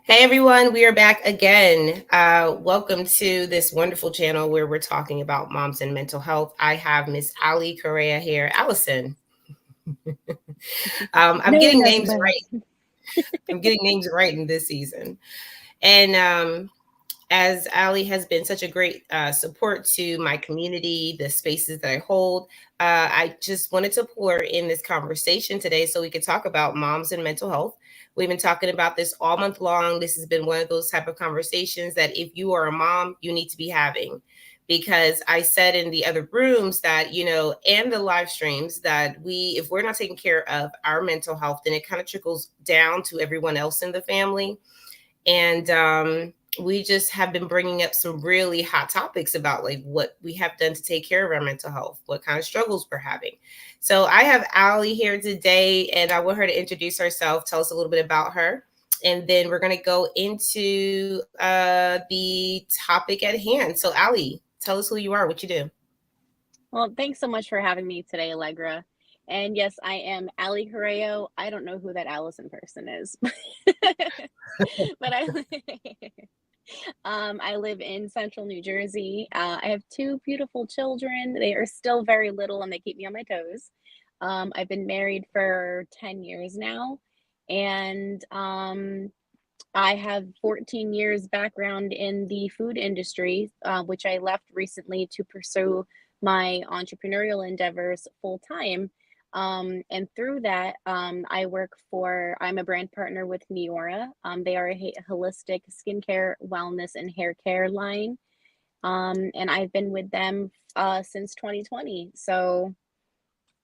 Hey everyone, we are back again. Welcome to this wonderful channel where we're talking about moms and mental health. I have Miss Alley Corrao here. Allison. I'm No one getting knows names about. right. I'm getting names right in this season. And as Allie has been such a great support to my community, the spaces that I hold, I just wanted to pour in this conversation today so we could talk about moms and mental health. We've been talking about this all month long. This has been one of those type of conversations that if you are a mom, you need to be having. Because I said in the other rooms that, and the live streams that if we're not taking care of our mental health, then it kind of trickles down to everyone else in the family. And we just have been bringing up some really hot topics about like what we have done to take care of our mental health, what kind of struggles we're having. So I have Allie here today, and I want her to introduce herself, tell us a little bit about her, and then we're going to go into the topic at hand. So Allie, tell us who you are, what you do. Well, thanks so much for having me today, Allegra. And yes, I am Alley Corrao. I don't know who that Allison person is, but I live in central New Jersey. I have two beautiful children. They are still very little and they keep me on my toes. I've been married for 10 years now, and I have 14 years background in the food industry, which I left recently to pursue my entrepreneurial endeavors full time. And through that, I'm a brand partner with Neora. They are a holistic skincare, wellness, and hair care line. And I've been with them since 2020. So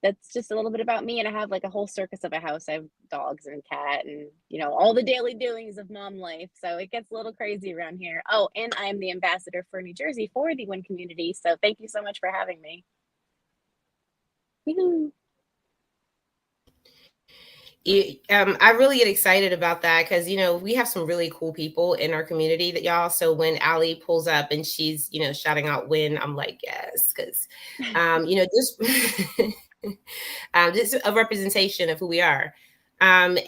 that's just a little bit about me. And I have like a whole circus of a house. I have dogs and cat and, all the daily doings of mom life. So it gets a little crazy around here. Oh, and I am the ambassador for New Jersey for the Win community. So thank you so much for having me. Woo-hoo. I really get excited about that because we have some really cool people in our community that y'all. So when Allie pulls up and she's shouting out "Win," I'm like yes, because just just a representation of who we are. And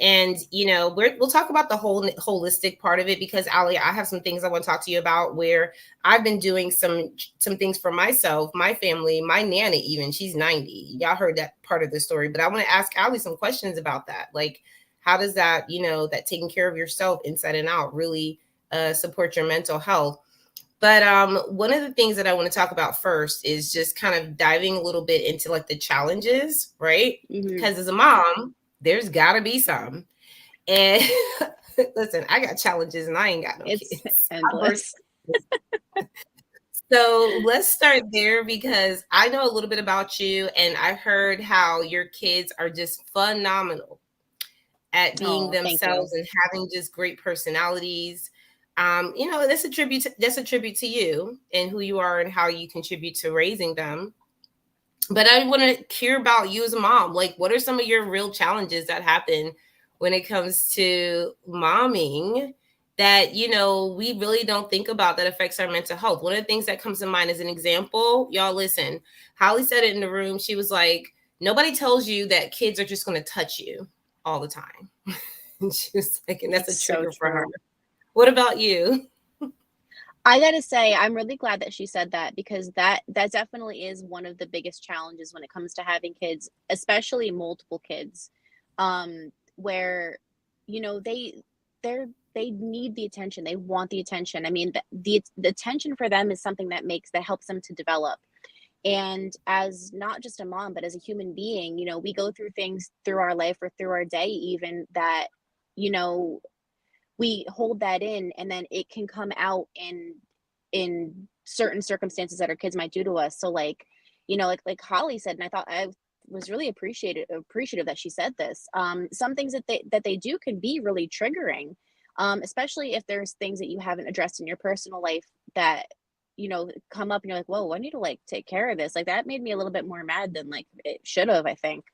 we'll talk about the whole holistic part of it because Allie, I have some things I want to talk to you about where I've been doing some things for myself, my family, my nana. Even she's 90. Y'all heard that part of the story, but I want to ask Allie some questions about that. Like, how does that that taking care of yourself inside and out really support your mental health? But one of the things that I want to talk about first is just kind of diving a little bit into like the challenges, right? Mm-hmm. Because as a mom, there's got to be some. And listen, I got challenges and I ain't got no It's kids. endless. So let's start there because I know a little bit about you and I heard how your kids are just phenomenal at being Oh, thank you. themselves and having just great personalities. That's a tribute to you and who you are and how you contribute to raising them. But I want to hear about you as a mom. Like, what are some of your real challenges that happen when it comes to momming that we really don't think about that affects our mental health? One of the things that comes to mind as an example, y'all listen. Holly said it in the room. She was like, "Nobody tells you that kids are just going to touch you all the time." And she was like, and that's It's a so trigger for her. true. What about you? I gotta say, I'm really glad that she said that because that definitely is one of the biggest challenges when it comes to having kids, especially multiple kids, where they need the attention, they want the attention. I mean, the attention for them is something that helps them to develop. And as not just a mom, but as a human being, we go through things through our life or through our day, even that you know we hold that in and then it can come out in certain circumstances that our kids might do to us. So like, like Holly said, and I thought I was really appreciative that she said this. Some things that they do can be really triggering, especially if there's things that you haven't addressed in your personal life that come up and you're like, whoa, I need to like take care of this. Like that made me a little bit more mad than like it should have, I think.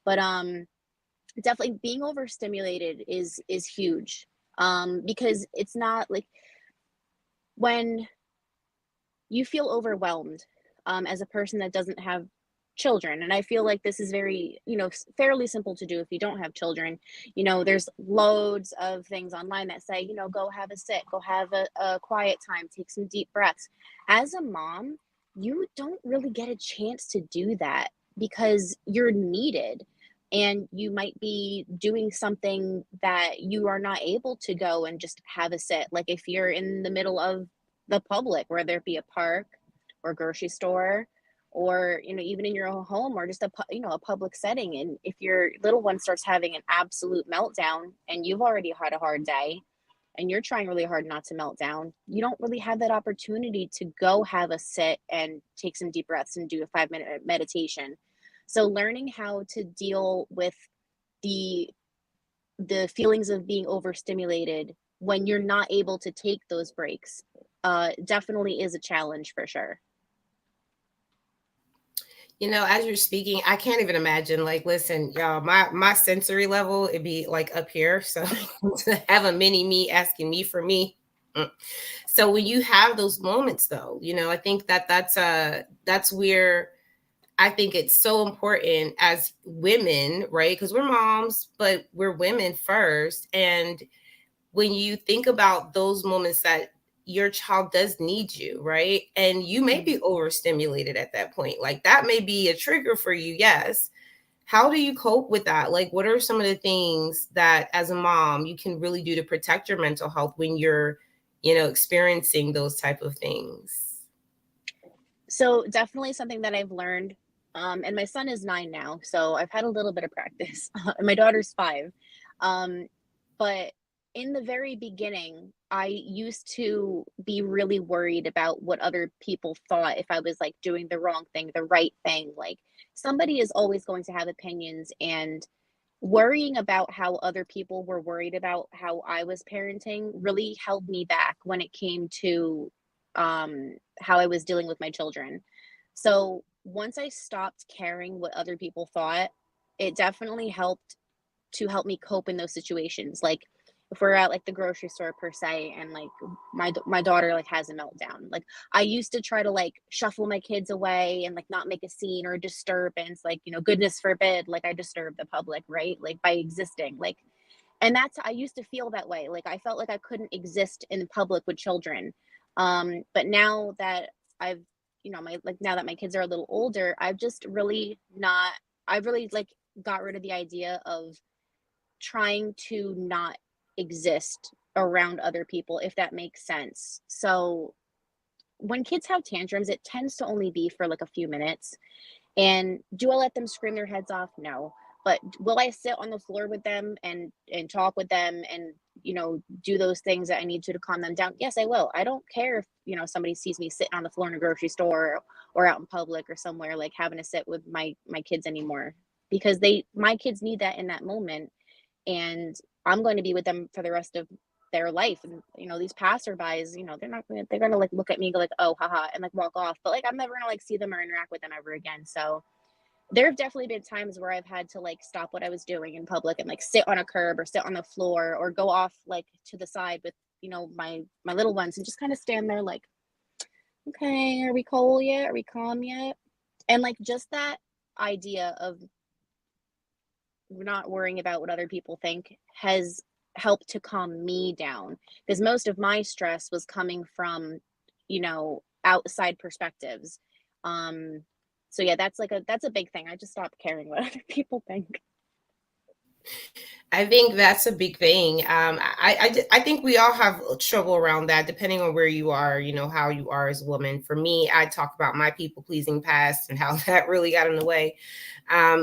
But definitely being overstimulated is huge, because it's not like when you feel overwhelmed, as a person that doesn't have children. And I feel like this is very, fairly simple to do if you don't have children. There's loads of things online that say, go have a sit, go have a quiet time, take some deep breaths. As a mom, you don't really get a chance to do that because you're needed, and you might be doing something that you are not able to go and just have a sit. Like if you're in the middle of the public, whether it be a park or grocery store, or even in your own home, or just a public setting, and if your little one starts having an absolute meltdown and you've already had a hard day and you're trying really hard not to melt down, you don't really have that opportunity to go have a sit and take some deep breaths and do a 5-minute meditation. So learning how to deal with the feelings of being overstimulated when you're not able to take those breaks definitely is a challenge for sure. As you're speaking, I can't even imagine. Like, listen, y'all, my sensory level, it'd be like up here. So to have a mini me asking me for me. So when you have those moments, though, I think that's where I think it's so important as women, right? Because we're moms, but we're women first. And when you think about those moments that your child does need you, right? And you may be overstimulated at that point. Like that may be a trigger for you, yes. How do you cope with that? Like, what are some of the things that as a mom you can really do to protect your mental health when you're, experiencing those type of things? So definitely something that I've learned, and my son is 9 now, so I've had a little bit of practice. And my daughter's 5. But in the very beginning, I used to be really worried about what other people thought, if I was like doing the wrong thing, the right thing. Like somebody is always going to have opinions, and worrying about how other people were worried about how I was parenting really held me back when it came to how I was dealing with my children. So once I stopped caring what other people thought, it definitely helped to help me cope in those situations. Like if we're at like the grocery store per se, and like my daughter like has a meltdown, like I used to try to like shuffle my kids away and like not make a scene or a disturbance, like goodness forbid like I disturb the public, right, like by existing, like, and that's, I used to feel that way, like I felt like I couldn't exist in public with children. But now that I've, my, like now that my kids are a little older, I've just really not, I've really like got rid of the idea of trying to not exist around other people, if that makes sense. So when kids have tantrums, it tends to only be for like a few minutes. And do I let them scream their heads off? No. But will I sit on the floor with them and talk with them and do those things that I need to calm them down? Yes, I will. I don't care if somebody sees me sitting on the floor in a grocery store or out in public or somewhere like having to sit with my kids anymore, because my kids need that in that moment, and I'm going to be with them for the rest of their life. And these passerbys, they're gonna like look at me and go like, oh haha, and like walk off, but like I'm never gonna like see them or interact with them ever again. So there have definitely been times where I've had to like stop what I was doing in public and like sit on a curb or sit on the floor or go off like to the side with my little ones and just kind of stand there like, okay, are we cool yet, are we calm yet? And like just that idea of not worrying about what other people think has helped to calm me down, because most of my stress was coming from outside perspectives. So yeah, that's a big thing. I just stopped caring what other people think. I think that's a big thing. I think we all have trouble around that, depending on where you are, how you are as a woman. For me, I talk about my people pleasing past and how that really got in the way.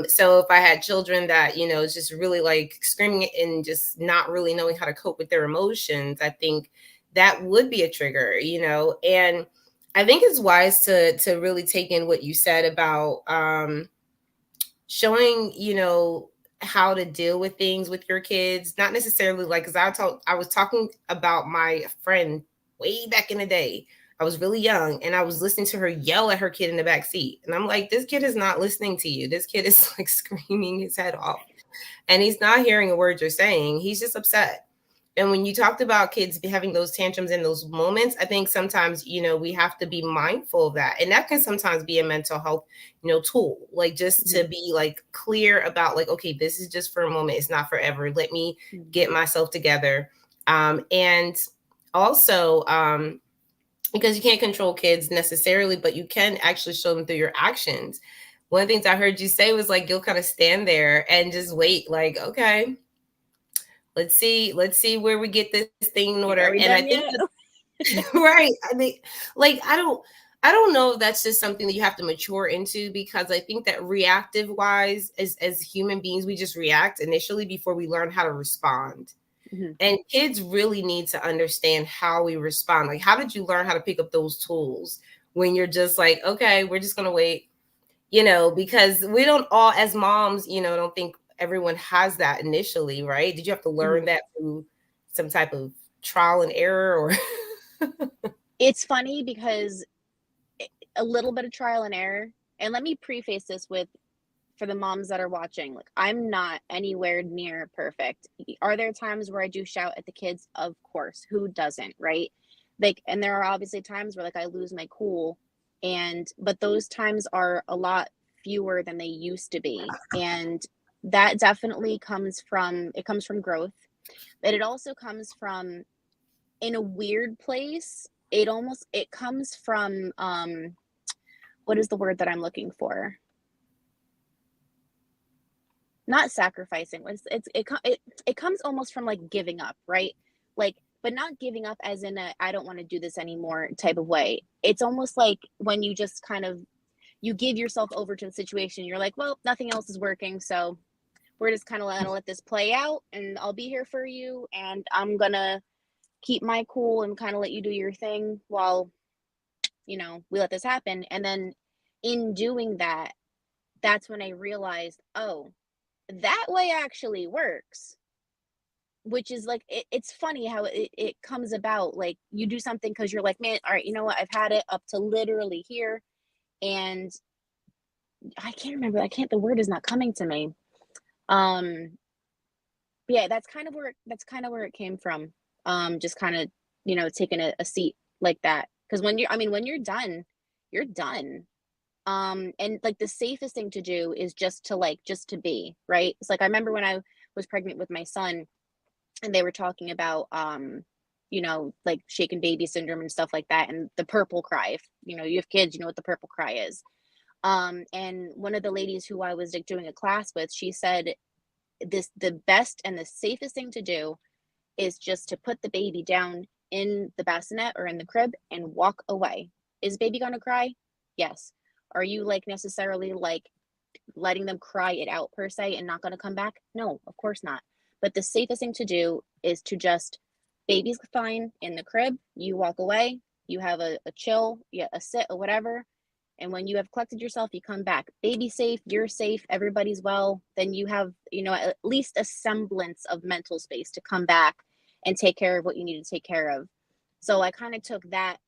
So if I had children that, is just really like screaming and just not really knowing how to cope with their emotions, I think that would be a trigger, and I think it's wise to really take in what you said about showing, how to deal with things with your kids, not necessarily like, because I was talking about my friend way back in the day. I was really young and I was listening to her yell at her kid in the back seat. And I'm like, this kid is not listening to you. This kid is like screaming his head off and he's not hearing a word you're saying. He's just upset. And when you talked about kids having those tantrums in those moments, I think sometimes, we have to be mindful of that. And that can sometimes be a mental health, tool, like just to be like clear about like, okay, this is just for a moment. It's not forever. Let me get myself together. And also, because you can't control kids necessarily, but you can actually show them through your actions. One of the things I heard you say was like, you'll kind of stand there and just wait, like, okay, let's see where we get this thing in order. And I think that, right. I mean, like, I don't know if that's just something that you have to mature into, because I think that reactive wise, as human beings, we just react initially before we learn how to respond. And kids really need to understand how we respond. Like, how did you learn how to pick up those tools when you're just like, okay, we're just going to wait, because we don't all, as moms, don't think everyone has that initially, right? Did you have to learn that through some type of trial and error, or? It's funny because a little bit of trial and error. And let me preface this with, for the moms that are watching, like, I'm not anywhere near perfect. Are there times where I do shout at the kids? Of course. Who doesn't, right? Like, and there are obviously times where like I lose my cool, but those times are a lot fewer than they used to be. And that definitely comes from growth, but it also comes from, in a weird place, it comes from what is the word that I'm looking for? Not sacrificing. It comes almost from like giving up, right? Like, but not giving up as in a I don't want to do this anymore type of way. It's almost like when you just kind of, you give yourself over to the situation. You're like, well, nothing else is working, so we're just kind of gonna let this play out, and I'll be here for you, and I'm gonna keep my cool and kind of let you do your thing while, we let this happen. And then in doing that, that's when I realized, oh, that way actually works. Which is like, it's funny how it comes about. Like, you do something because you're like, man, all right, you know what, I've had it up to literally here, and I can't remember, the word is not coming to me. But yeah, that's kind of where it came from. Just kind of, taking a seat like that, because when you're done, you're done. And like the safest thing to do is just to be, right? It's like, I remember when I was pregnant with my son, and they were talking about like shaken baby syndrome and stuff like that, and the purple cry. If you have kids, you know what the purple cry is. And one of the ladies who I was like doing a class with, she said, the best and the safest thing to do is just to put the baby down in the bassinet or in the crib and walk away. Is baby gonna cry? Yes. Are you like necessarily like letting them cry it out per se and not gonna come back? No, of course not. But the safest thing to do is to just, baby's fine in the crib, you walk away, you have a chill, yeah, a sit or whatever. And when you have collected yourself, you come back. Baby's safe, you're safe, everybody's well. Then you have, at least a semblance of mental space to come back and take care of what you need to take care of. So I kind of took that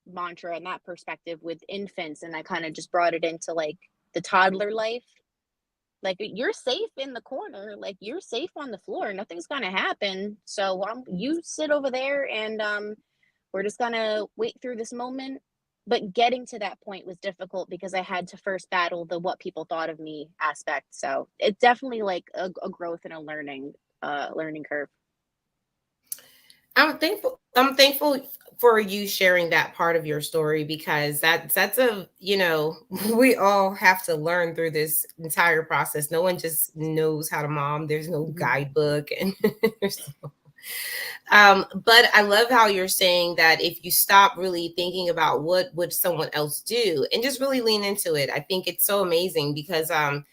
mantra and that perspective with infants, and I kind of just brought it into like the toddler life. Like, you're safe in the corner, like you're safe on the floor, nothing's gonna happen. So you sit over there, and we're just gonna wait through this moment. But getting to that point was difficult because I had to first battle the what people thought of me aspect. So it's definitely like a growth and a learning curve. I'm thankful for you sharing that part of your story, because that's a, we all have to learn through this entire process. No one just knows how to mom. There's no guidebook, and but I love how you're saying that if you stop really thinking about what would someone else do and just really lean into it. I think it's so amazing, because some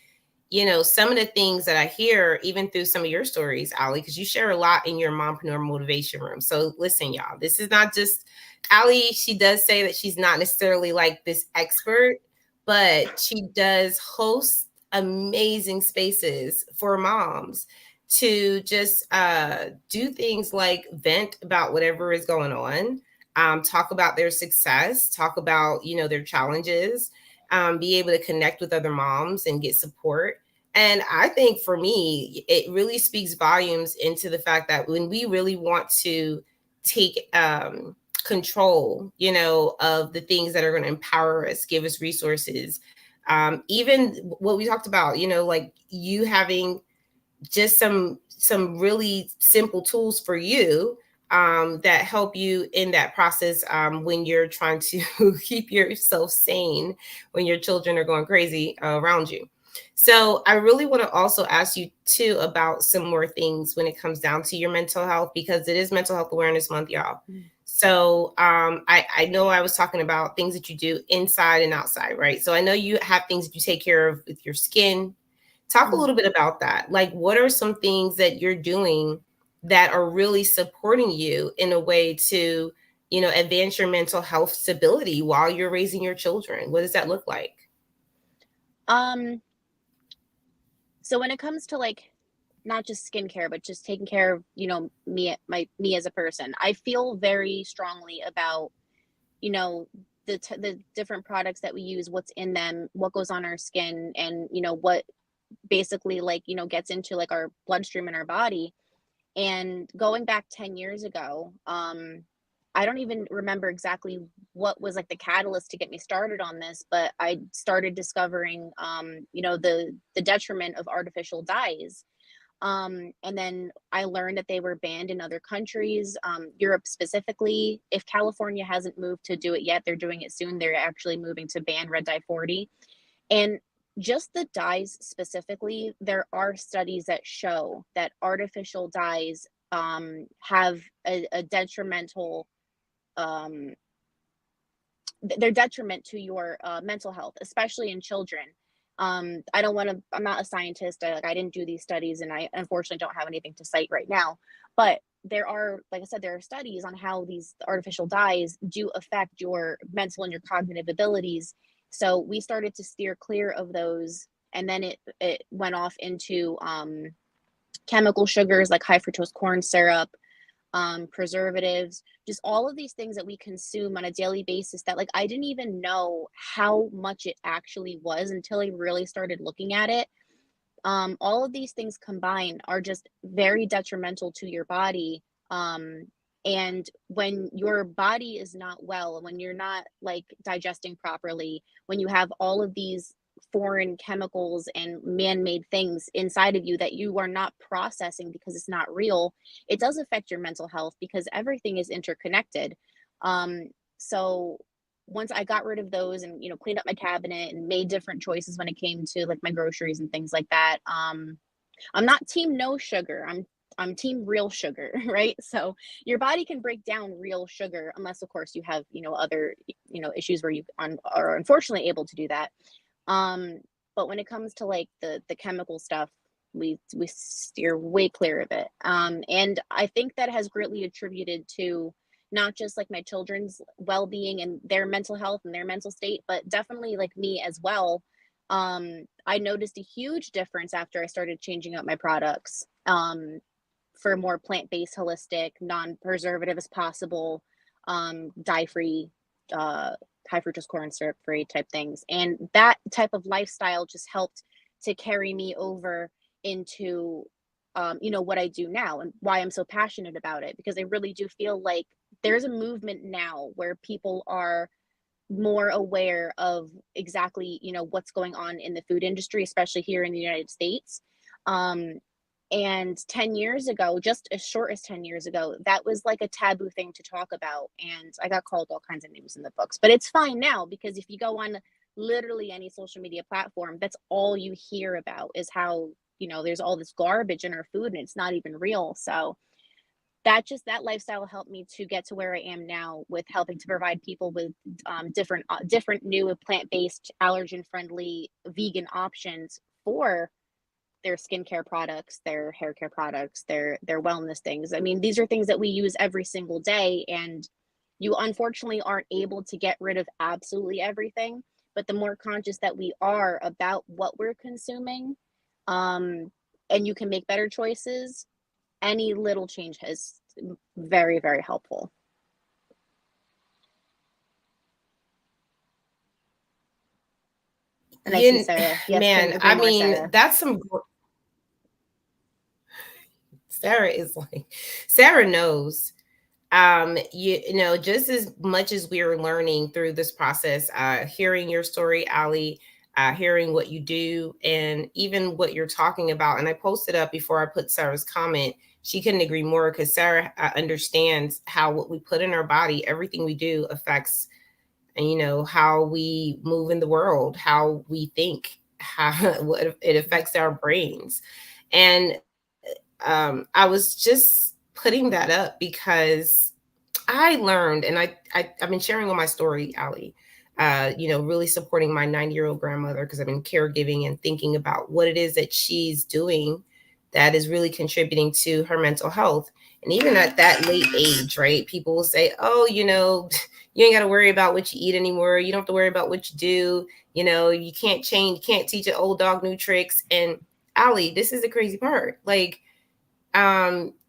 of the things that I hear, even through some of your stories, Alley, because you share a lot in your Mompreneur motivation room. So listen, y'all, this is not just Alley. She does say that she's not necessarily like this expert, but she does host amazing spaces for moms to just do things like vent about whatever is going on, talk about their success, talk about, their challenges, be able to connect with other moms and get support. And I think for me, it really speaks volumes into the fact that when we really want to take control, you know, of the things that are going to empower us, give us resources, even what we talked about, you know, like you having just some really simple tools for you that help you in that process when you're trying to keep yourself sane when your children are going crazy around you. So I really want to also ask you too about some more things when it comes down to your mental health, because it is Mental Health Awareness Month, y'all. So I know I was talking about things that you do inside and outside, right? So I know you have things that you take care of with your skin. Talk a little bit about that. Like, what are some things that you're doing that are really supporting you in a way to, you know, advance your mental health stability while you're raising your children? What does that look like? So when it comes to like not just skincare, but just taking care of, you know, me as a person, I feel very strongly about, you know, the different products that we use, what's in them, what goes on our skin, and you know what basically like, you know, gets into like our bloodstream in our body. And going back 10 years ago, I don't even remember exactly what was like the catalyst to get me started on this, but I started discovering, you know, the detriment of artificial dyes. And then I learned that they were banned in other countries, Europe specifically. If California hasn't moved to do it yet, they're doing it soon. They're actually moving to ban red dye 40. And just the dyes specifically, there are studies that show that artificial dyes have a detrimental, um, they're detriment to your mental health, especially in children. I don't want to, I'm not a scientist. I didn't do these studies and I unfortunately don't have anything to cite right now. But there are, like I said, there are studies on how these artificial dyes do affect your mental and your cognitive abilities. So we started to steer clear of those. And then it went off into chemical sugars like high fructose corn syrup, preservatives, just all of these things that we consume on a daily basis that like I didn't even know how much it actually was until I really started looking at it. All of these things combined are just very detrimental to your body. And when your body is not well, when you're not like digesting properly, when you have all of these foreign chemicals and man-made things inside of you that you are not processing because it's not real, it does affect your mental health because everything is interconnected. So once I got rid of those and, you know, cleaned up my cabinet and made different choices when it came to like my groceries and things like that, I'm not team no sugar. I'm team real sugar, right? So your body can break down real sugar unless of course you have, you know, other, you know, issues where you are unfortunately able to do that. Um, but when it comes to like the chemical stuff, we steer way clear of it. And I think that has greatly attributed to not just like my children's well-being and their mental health and their mental state, but definitely like me as well. I noticed a huge difference after I started changing up my products for more plant-based, holistic, non-preservative as possible, dye-free, uh, high fructose corn syrup free type things. And that type of lifestyle just helped to carry me over into, you know, what I do now and why I'm so passionate about it, because I really do feel like there's a movement now where people are more aware of exactly, you know, what's going on in the food industry, especially here in the United States. Um, and 10 years ago, just as short as 10 years ago, that was like a taboo thing to talk about. And I got called all kinds of names in the books, but it's fine now because if you go on literally any social media platform, that's all you hear about is how, you know, there's all this garbage in our food and it's not even real. So that lifestyle helped me to get to where I am now with helping to provide people with different new plant-based, allergen-friendly, vegan options for their skincare products, their hair care products, their wellness things. I mean, these are things that we use every single day, and you unfortunately aren't able to get rid of absolutely everything. But the more conscious that we are about what we're consuming, and you can make better choices, any little change is very, very helpful. And I see You, Sarah. Yes, couldn't man, agree I more, mean, Sarah. that's some. Sarah is like, Sarah knows. You know, just as much as we are learning through this process, hearing your story, Ali, hearing what you do, and even what you're talking about. And I posted up before I put Sarah's comment. She couldn't agree more because Sarah understands how what we put in our body, everything we do affects, and you know, how we move in the world, how we think, how what it affects our brains. And I was just putting that up because I learned, and I've been sharing on my story, Ali. You know, really supporting my 90-year-old grandmother because I've been caregiving and thinking about what it is that she's doing that is really contributing to her mental health. And even at that late age, right? People will say, "Oh, you know, you ain't got to worry about what you eat anymore. You don't have to worry about what you do. You know, you can't change, you can't teach an old dog new tricks." And Ali, this is the crazy part. Like,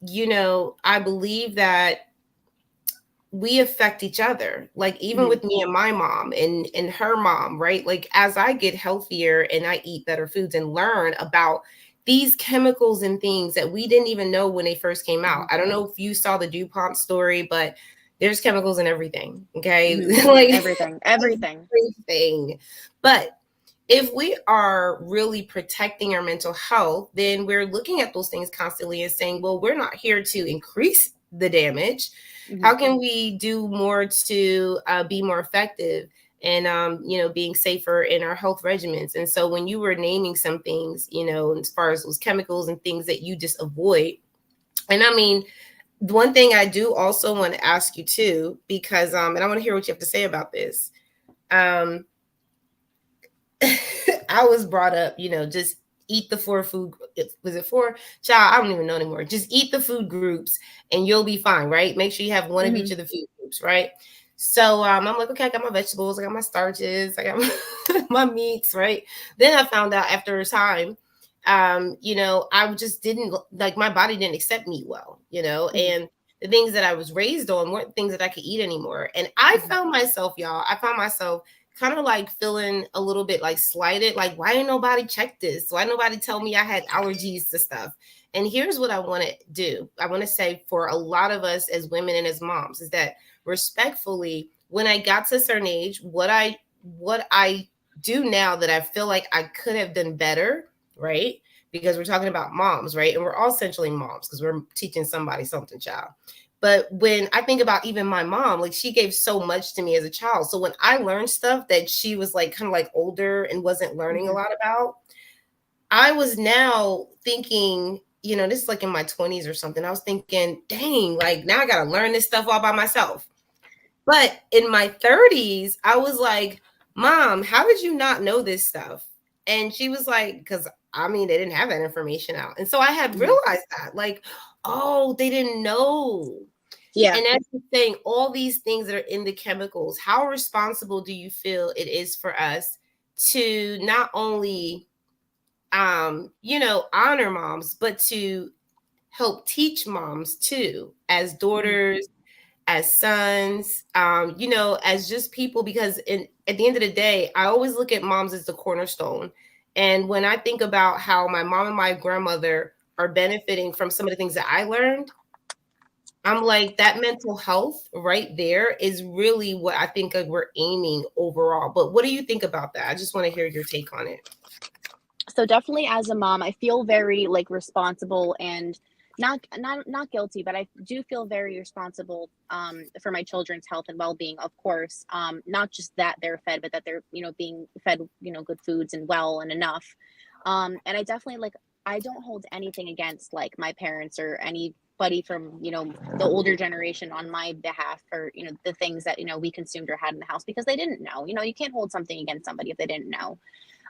you know, I believe that we affect each other, like even Mm-hmm. with me and my mom and her mom, right? Like as I get healthier and I eat better foods and learn about these chemicals and things that we didn't even know when they first came Mm-hmm. out. I don't know if you saw the DuPont story, but there's chemicals in everything. Okay. Mm-hmm. Like Everything. everything. But if we are really protecting our mental health, then we're looking at those things constantly and saying, well, we're not here to increase the damage. Mm-hmm. How can we do more to be more effective and, you know, being safer in our health regimens? And so when you were naming some things, you know, as far as those chemicals and things that you just avoid, and I mean, one thing I do also want to ask you too, because, and I want to hear what you have to say about this. Um, I was brought up, you know, just eat the four food. Was it four? Child, I don't even know anymore. Just eat the food groups and you'll be fine, right? Make sure you have one of Mm-hmm. each of the food groups, right? So I'm like, okay, I got my vegetables, I got my starches, I got my meats, right? Then I found out after a time, you know, I just didn't like my body didn't accept meat well, you know, Mm-hmm. and the things that I was raised on weren't things that I could eat anymore. And I Mm-hmm. found myself, y'all, I found myself kind of like feeling a little bit like slighted. Like, why didn't nobody check this? Why nobody tell me I had allergies to stuff? And here's what I want to do. I want to say for a lot of us as women and as moms is that respectfully, when I got to a certain age, what I do now that I feel like I could have done better, right? Because we're talking about moms, right? And we're all essentially moms because we're teaching somebody something, child. But when I think about even my mom, like she gave so much to me as a child. So when I learned stuff that she was like kind of like older and wasn't learning a Mm-hmm. lot about, I was now thinking, you know, this is like in my 20s or something. I was thinking, dang, like now I got to learn this stuff all by myself. But in my 30s, I was like, Mom, how did you not know this stuff? And she was like, because I mean, they didn't have that information out. And so I had Mm-hmm. realized that, like, oh, they didn't know. Yeah. And as you're saying, all these things that are in the chemicals, how responsible do you feel it is for us to not only, you know, honor moms, but to help teach moms too, as Mm-hmm. daughters, as sons, you know, as just people, because at the end of the day, I always look at moms as the cornerstone. And when I think about how my mom and my grandmother are benefiting from some of the things that I learned, I'm like, that mental health right there is really what I think like we're aiming overall. But what do you think about that? I just want to hear your take on it. So definitely as a mom, I feel very like responsible and not guilty, but I do feel very responsible for my children's health and well-being, of course. Not just that they're fed, but that they're, you know, being fed, you know, good foods and well and enough. And I definitely like I don't hold anything against like my parents or anybody from, you know, the older generation on my behalf for, you know, the things that, you know, we consumed or had in the house because they didn't know. You know, you can't hold something against somebody if they didn't know.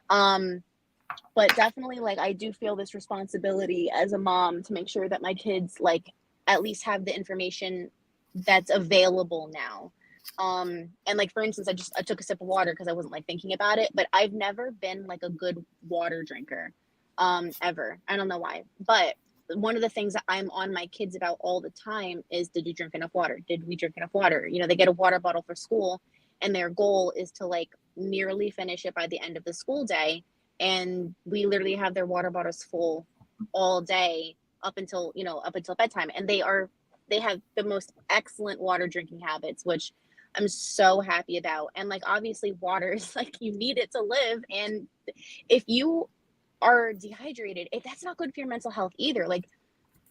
Um but definitely like I do feel this responsibility as a mom to make sure that my kids like at least have the information that's available now. And like for instance, I took a sip of water because I wasn't like thinking about it, but I've never been like a good water drinker ever. I don't know why, but one of the things that I'm on my kids about all the time is, did you drink enough water? Did we drink enough water? You know, they get a water bottle for school, and their goal is to like nearly finish it by the end of the school day. And we literally have their water bottles full all day up until, you know, up until bedtime. And they have the most excellent water drinking habits, which I'm so happy about. And like, obviously water is like, you need it to live. And if you are dehydrated, that's not good for your mental health either. Like,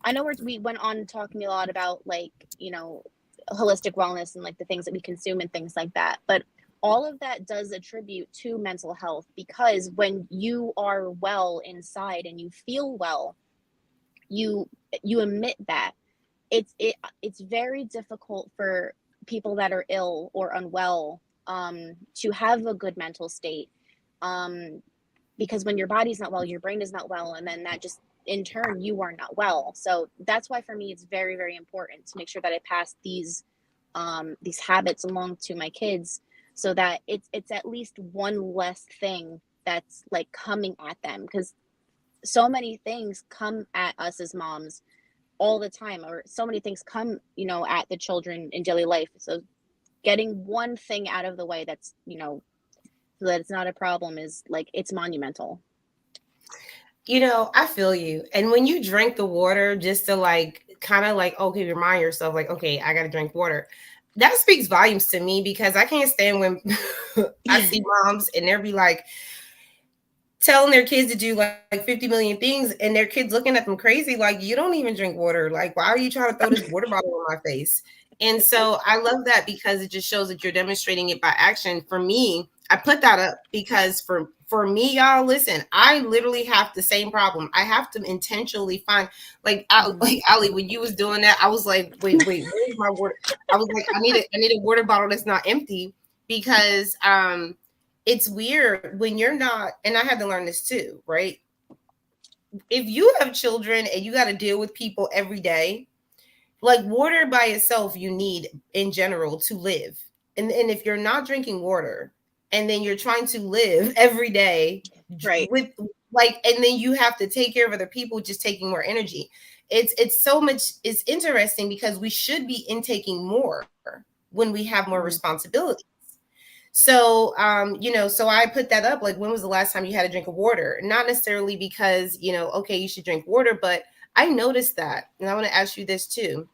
I know we went on talking a lot about like, you know, holistic wellness and like the things that we consume and things like that. But all of that does attribute to mental health, because when you are well inside and you feel well, you emit that. It's very difficult for people that are ill or unwell to have a good mental state, because when your body's not well, your brain is not well, and then that just in turn you are not well. So that's why for me it's very, very important to make sure that I pass these habits along to my kids, so that it's at least one less thing that's like coming at them, because so many things come at us as moms all the time, or so many things come, you know, at the children in daily life. So getting one thing out of the way that's, you know, so that it's not a problem is like, it's monumental. You know, I feel you. And when you drink the water just to like kind of like, okay, remind yourself, like, okay, I got to drink water. That speaks volumes to me, because I can't stand when I see moms and they'll be like telling their kids to do like 50 million things, and their kids looking at them crazy, like, you don't even drink water. Like, why are you trying to throw this water bottle in my face? And so I love that, because it just shows that you're demonstrating it by action. For me, I put that up because for me, y'all, listen, I literally have the same problem. I have to intentionally find, like, like Ali, when you was doing that, I was like, wait, where's my water? I was like, I need a water bottle that's not empty, because it's weird when you're not, and I had to learn this too, right? If you have children and you got to deal with people every day, like, water by itself, you need in general to live. And if you're not drinking water and then you're trying to live every day Right. with like, and then you have to take care of other people, just taking more energy. It's so much, it's interesting, because we should be intaking more when we have more responsibility. So, you know, so I put that up, like, when was the last time you had a drink of water? Not necessarily because, you know, okay, you should drink water, but I noticed that. And I want to ask you this too,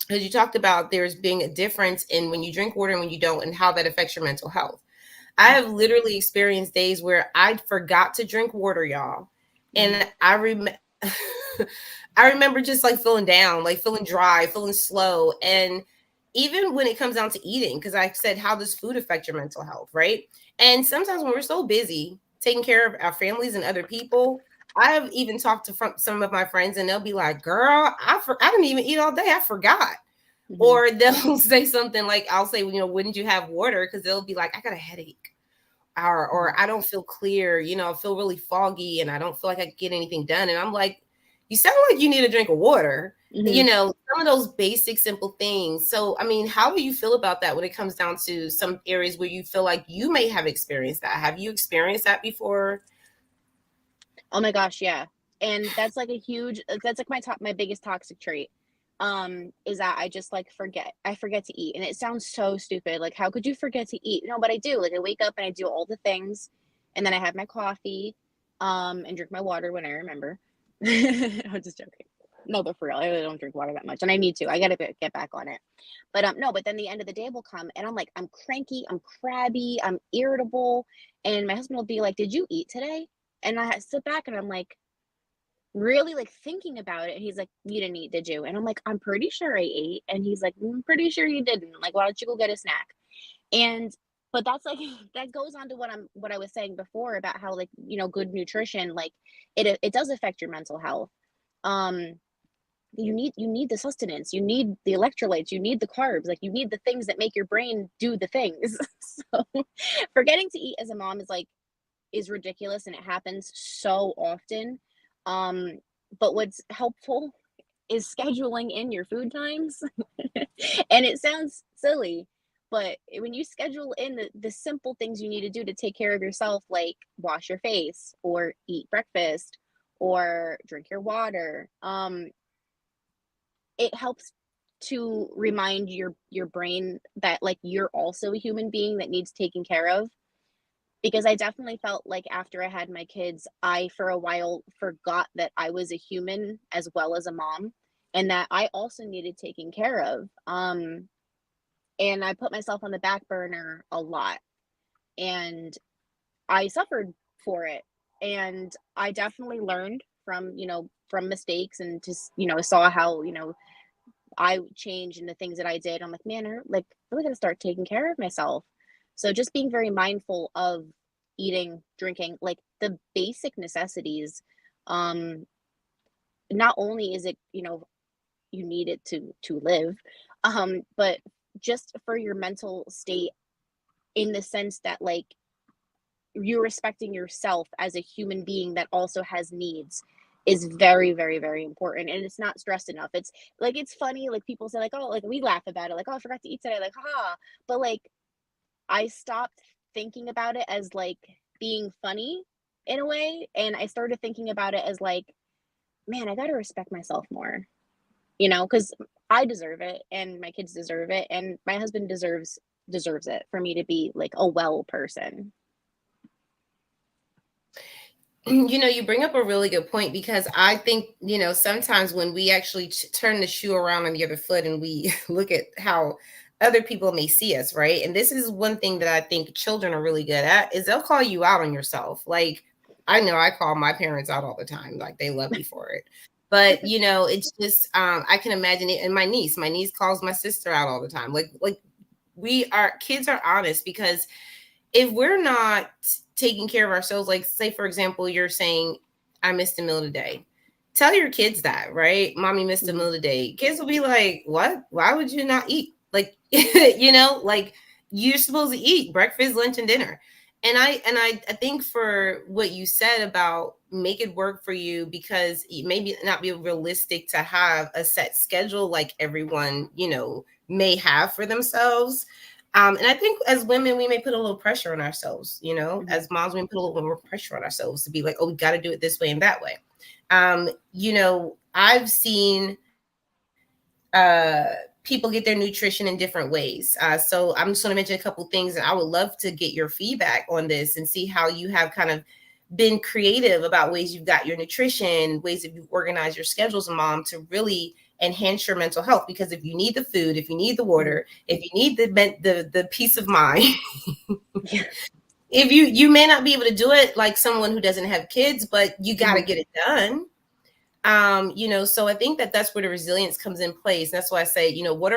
because you talked about there's being a difference in when you drink water and when you don't, and how that affects your mental health. I have literally experienced days where I forgot to drink water, y'all. And I remember just like feeling down, like feeling dry, feeling slow. And even when it comes down to eating, because I said, how does food affect your mental health, right? And sometimes when we're so busy taking care of our families and other people, I have even talked to some of my friends, and they'll be like, girl, I didn't even eat all day. I forgot. Or they'll say something like, I'll say, you know, wouldn't you have water? Because they'll be like, I got a headache. Or I don't feel clear, you know, I feel really foggy and I don't feel like I can get anything done. And I'm like, you sound like you need a drink of water. You know, some of those basic, simple things. So, I mean, how do you feel about that when it comes down to some areas where you feel like you may have experienced that? Have you experienced that before? Oh my gosh, yeah. And that's like that's like my biggest toxic trait. Is that I just like forget. I forget to eat. And it sounds so stupid. Like, how could you forget to eat? No, but I do. Like, I wake up and I do all the things, and then I have my coffee, and drink my water when I remember. I'm just joking. No, but for real, I really don't drink water that much, and I need to. I gotta get back on it. But no, but then the end of the day will come, and I'm like, I'm cranky, I'm crabby, I'm irritable, and my husband will be like, "Did you eat today?" And I sit back and I'm like, really like thinking about it. And he's like, "You didn't eat, did you?" And I'm like, "I'm pretty sure I ate." And he's like, "I'm pretty sure you didn't. Like, why don't you go get a snack?" And but that's like that goes on to what I was saying before about how, like, you know, good nutrition, like it does affect your mental health. Um, you need the sustenance, you need the electrolytes, you need the carbs, like you need the things that make your brain do the things. So forgetting to eat as a mom is ridiculous, and it happens so often. Um, but what's helpful is scheduling in your food times. And it sounds silly, but when you schedule in the simple things you need to do to take care of yourself, like wash your face or eat breakfast or drink your water, it helps to remind your brain that like you're also a human being that needs taken care of. Because I definitely felt like after I had my kids, I for a while forgot that I was a human as well as a mom, and that I also needed taking care of. And I put myself on the back burner a lot, and I suffered for it. And I definitely learned from, from mistakes, and just, saw how, I changed in the things that I did. I'm like, man, I like really gotta start taking care of myself. So just being very mindful of eating, drinking, like the basic necessities. Um, Not only is it, you need it to live, but just for your mental state, in the sense that like you're respecting yourself as a human being that also has needs, is very, very, very important. And it's not stressed enough. It's like, it's funny, like people say like, oh, like we laugh about it, like, oh, I forgot to eat today, like, haha. But like I stopped thinking about it as like being funny in a way, and I started thinking about it as like, man, I got to respect myself more, because I deserve it, and my kids deserve it, and my husband deserves it for me to be like a well person. You bring up a really good point, because I think, sometimes when we actually turn the shoe around on the other foot and we look at how other people may see us, right? And this is one thing that I think children are really good at, is they'll call you out on yourself. Like, I know I call my parents out all the time, like they love me for it. But it's just I can imagine it. And my niece calls my sister out all the time. Like we are kids are honest, because if we're not taking care of ourselves, like say for example, you're saying, I missed a meal today. Tell your kids that, right? Mommy missed a Mhm. meal today. Kids will be like, what? Why would you not eat? Like, like you're supposed to eat breakfast, lunch, and dinner. And I think for what you said about make it work for you, because it maybe not be realistic to have a set schedule like everyone, may have for themselves. And I think as women, we may put a little pressure on ourselves, Mhm. as moms, we put a little bit more pressure on ourselves to be like, oh, we got to do it this way and that way. I've seen people get their nutrition in different ways. So I'm just going to mention a couple things, and I would love to get your feedback on this and see how you have kind of been creative about ways you've got your nutrition, ways that you've organized your schedules, mom, to really enhance your mental health. Because if you need the food, if you need the Mhm. water, if you need the peace of mind, Yeah. if you may not be able to do it like someone who doesn't have kids, but you got to Mhm. get it done. So I think that that's where the resilience comes in place. That's why I say, what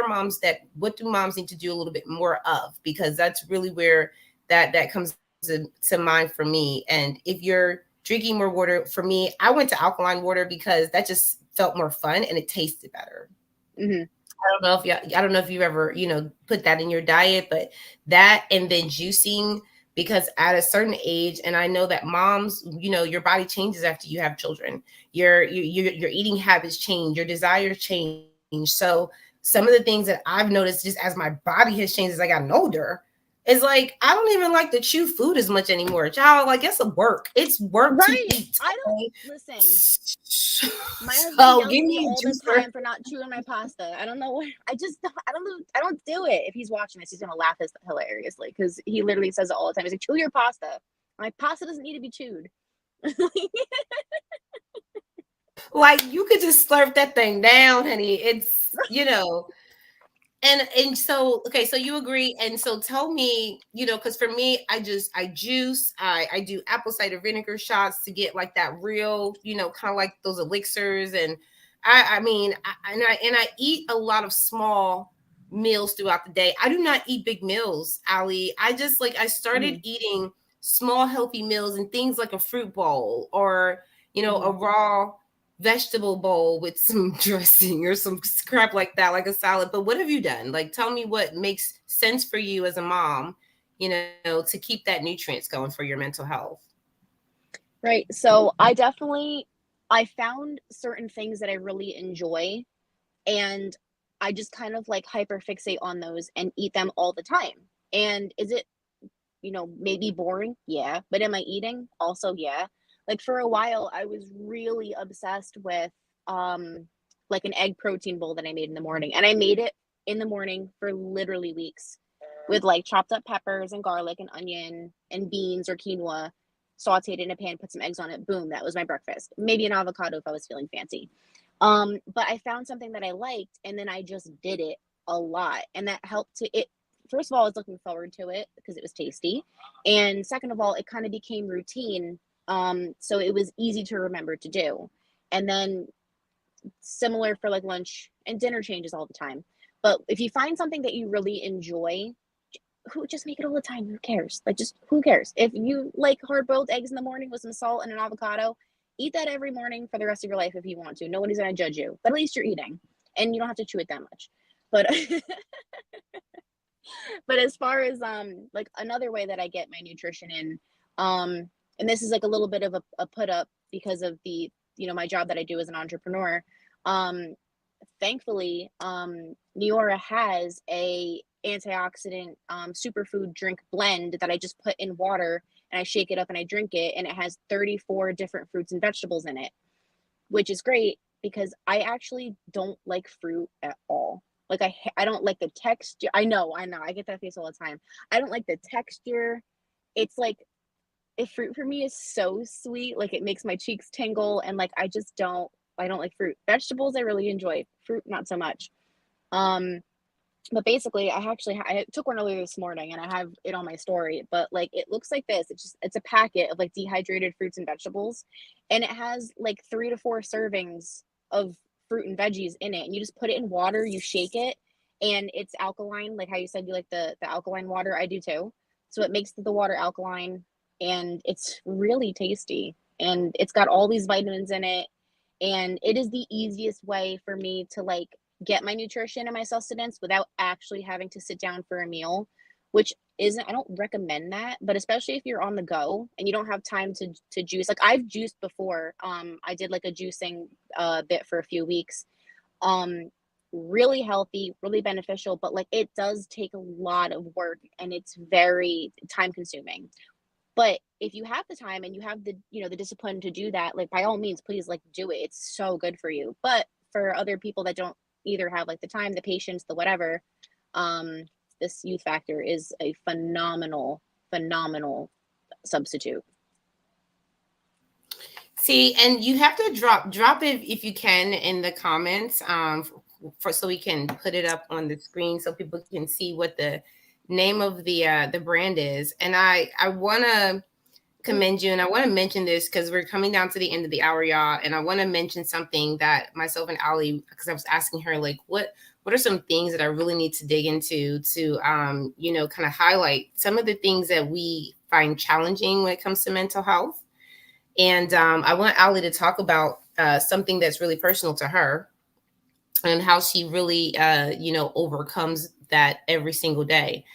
do moms need to do a little bit more of? Because that's really where that comes to mind for me. And if you're drinking more water, for me, I went to alkaline water because that just felt more fun and it tasted better. Mhm. I don't know if you ever, put that in your diet, but that, and then juicing, because at a certain age, and I know that moms, your body changes after you have children. Your eating habits change, your desires change. So some of the things that I've noticed just as my body has changed as I gotten older is like I don't even like to chew food as much anymore. Child, like it's a work. It's work to Right. eat. I don't Okay? listen. My husband So yells give at me me a all the juicer. time for not chewing my pasta. I don't know what. I just I don't know. I don't do it. If he's watching this, he's gonna laugh hilariously, because he literally says it all the time. He's like, "Chew your pasta." My pasta doesn't need to be chewed. Like you could just slurp that thing down, honey. It's and so okay, so you agree. And so tell me, because for me, I juice, I do apple cider vinegar shots to get like that real, kind of like those elixirs. And I mean, I eat a lot of small meals throughout the day. I do not eat big meals, Ali. I just like I started Mhm. eating small healthy meals and things like a fruit bowl, or a Mhm. raw vegetable bowl with some dressing or some crap like that, like a salad. But what have you done? Like, tell me what makes sense for you as a mom, to keep that nutrients going for your mental health. Right. So I found certain things that I really enjoy, and I just kind of like hyper fixate on those and eat them all the time. And is it, maybe boring? Yeah. But am I eating? Also, yeah. Like for a while, I was really obsessed with um like an egg protein bowl that I made in the morning. And I made it in the morning for literally weeks with like chopped up peppers and garlic and onion and beans or quinoa, sauteed in a pan, put some eggs on it. Boom, that was my breakfast. Maybe an avocado if I was feeling fancy. But I found something that I liked, and then I just did it a lot, and that helped to it. First of all, I was looking forward to it because it was tasty, and second of all, it kind of became routine. So it was easy to remember to do. And then similar for like lunch and dinner changes all the time. But if you find something that you really enjoy, who just make it all the time? Who cares? Like, just who cares? If you like hard boiled eggs in the morning with some salt and an avocado, eat that every morning for the rest of your life if you want to. Nobody's gonna judge you, but at least you're eating, and you don't have to chew it that much. But but as far as like another way that I get my nutrition in, and this is like a little bit of a put up because of the my job that I do as an entrepreneur. Thankfully, Neora has a antioxidant superfood drink blend that I just put in water and I shake it up and I drink it, and it has 34 different fruits and vegetables in it, which is great because I actually don't like fruit at all. Like I don't like the texture. I know. I get that face all the time. I don't like the texture. It's like if fruit for me is so sweet, like it makes my cheeks tingle, and like I don't like fruit. Vegetables I really enjoy. Fruit not so much. Um but basically I took one earlier this morning and I have it on my story, but like it looks like this. It's a packet of like dehydrated fruits and vegetables, and it has like 3 to 4 servings of fruit and veggies in it, and you just put it in water, you shake it, and it's alkaline, like how you said you like the alkaline water. I do too. So it makes the water alkaline, and it's really tasty, and it's got all these vitamins in it, and it is the easiest way for me to like get my nutrition and my sustenance without actually having to sit down for a meal, which isn't, I don't recommend that, but especially if you're on the go and you don't have time to juice. Like I've juiced before. I did like a juicing bit for a few weeks. Really healthy, really beneficial, but like it does take a lot of work and it's very time consuming. But if you have the time and you have the the discipline to do that, like by all means please like do it. It's so good for you. But for other people that don't either have like the time, the patience, the whatever, um this youth factor is a phenomenal substitute. See, and you have to drop it if you can in the comments, for so we can put it up on the screen so people can see what the name of the brand is. And I want to commend you, and I want to mention this because we're coming down to the end of the hour, y'all. And I want to mention something that myself and Allie, because I was asking her like, what are some things that I really need to dig into to kind of highlight some of the things that we find challenging when it comes to mental health. And I want Allie to talk about something that's really personal to her and how she really, overcomes that every single day.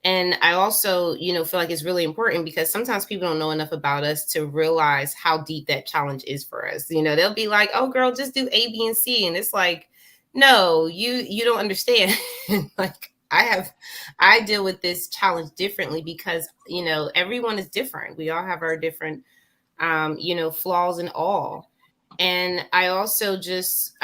And I also, feel like it's really important because sometimes people don't know enough about us to realize how deep that challenge is for us. They'll be like, "Oh, girl, just do A, B, and C," and it's like, no, you don't understand. Like I deal with this challenge differently because everyone is different. We all have our different flaws and all. And I also just